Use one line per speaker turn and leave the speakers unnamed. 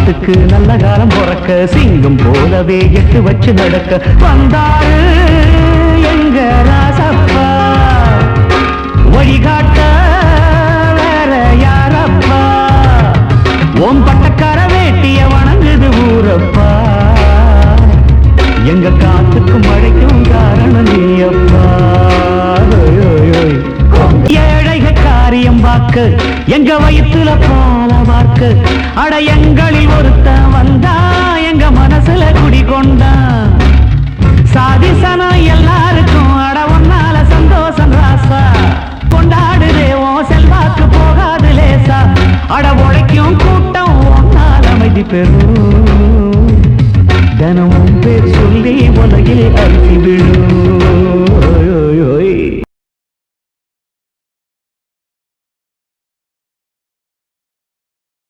காட்டுக்கு நல்ல காலம் பிறக்க சிங்கம் போலவே எட்டு வச்சு நடக்க வந்தாரு எங்க ராசப்பா வழிகாட்ட வேற யாரப்பா ஓம் பட்டக்கார வேட்டிய வணங்குது ஊரப்பா எங்க காத்துக்கு மழைக்கும் காரணம் நீயப்பா ஏழைகள் காரியம் பார்க்க எங்க வயிற்றுல பால பார்க்க அட எங்களில் ஒருத்தன் வந்தா எங்க மனசுல குடி கொண்டான் சாதிசனம் எல்லாருக்கும் அட ஒன்னால சந்தோஷம் ராசா கொண்டாடுதே ஓ செல்வாக்கு போகாது லேசா அட உழைக்கும் கூட்டம் ஒன்னால் அமைதி பெறும் தினமும் பேர் சொல்லி உலகில் அரிசி விழும்